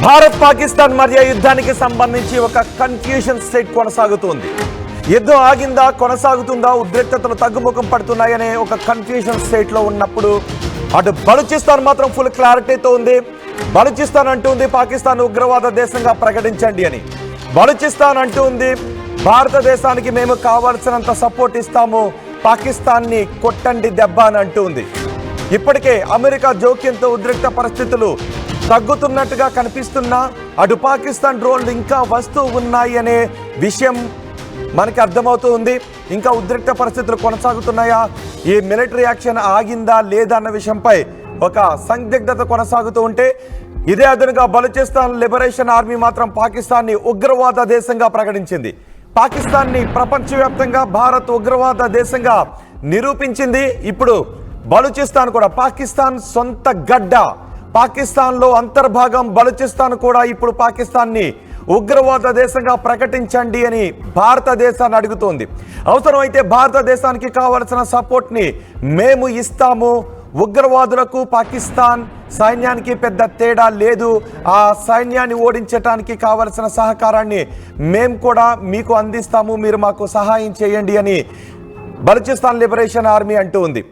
భారత్ పాకిస్తాన్ మధ్య యుద్ధానికి సంబంధించి ఒక కన్ఫ్యూషన్ స్టేట్ కొనసాగుతోంది. యుద్ధం ఆగిందా, కొనసాగుతుందా, ఉద్రిక్తతలు తగ్గుముఖం పడుతున్నాయనే ఒక కన్ఫ్యూషన్ స్టేట్ లో ఉన్నప్పుడు అటు బలూచిస్తాన్ మాత్రం ఫుల్ క్లారిటీతో ఉంది. బలూచిస్తాన్ అంటుంది పాకిస్తాన్ ఉగ్రవాద దేశంగా ప్రకటించండి అని. బలూచిస్తాన్ అంటుంది భారతదేశానికి మేము కావాల్సినంత సపోర్ట్ ఇస్తాము, పాకిస్తాన్ని కొట్టండి దెబ్బ అని అంటుంది. ఇప్పటికే అమెరికా జోక్యంతో ఉద్రిక్త పరిస్థితులు తగ్గుతున్నట్టుగా కనిపిస్తున్నా అటు పాకిస్తాన్ డ్రోన్లు ఇంకా వస్తూ ఉన్నాయి అనే విషయం మనకి అర్థమవుతూ ఉంది. ఇంకా ఉద్రిక్త పరిస్థితులు కొనసాగుతున్నాయా, ఈ మిలిటరీ యాక్షన్ ఆగిందా లేదా అన్న విషయంపై ఒక సందిగ్ధత కొనసాగుతూ ఉంటే, ఇదే అదనుగా బలూచిస్తాన్ లిబరేషన్ ఆర్మీ మాత్రం పాకిస్తాన్ని ఉగ్రవాద దేశంగా ప్రకటించింది. పాకిస్తాన్ని ప్రపంచవ్యాప్తంగా భారత్ ఉగ్రవాద దేశంగా నిరూపించింది. ఇప్పుడు బలూచిస్తాన్ కూడా పాకిస్తాన్ సొంత గడ్డ, పాకిస్తాన్లో అంతర్భాగం బలూచిస్తాన్ కూడా ఇప్పుడు పాకిస్తాన్ని ఉగ్రవాద దేశంగా ప్రకటించండి అని భారతదేశాన్ని అడుగుతోంది. అవసరమైతే భారతదేశానికి కావలసిన సపోర్ట్ని మేము ఇస్తాము, ఉగ్రవాదులకు పాకిస్తాన్ సైన్యానికి పెద్ద తేడా లేదు, ఆ సైన్యాన్ని ఓడించడానికి కావలసిన సహకారాన్ని మేము కూడా మీకు అందిస్తాము, మీరు మాకు సహాయం చేయండి అని బలూచిస్తాన్ లిబరేషన్ ఆర్మీ అంటూ ఉంది.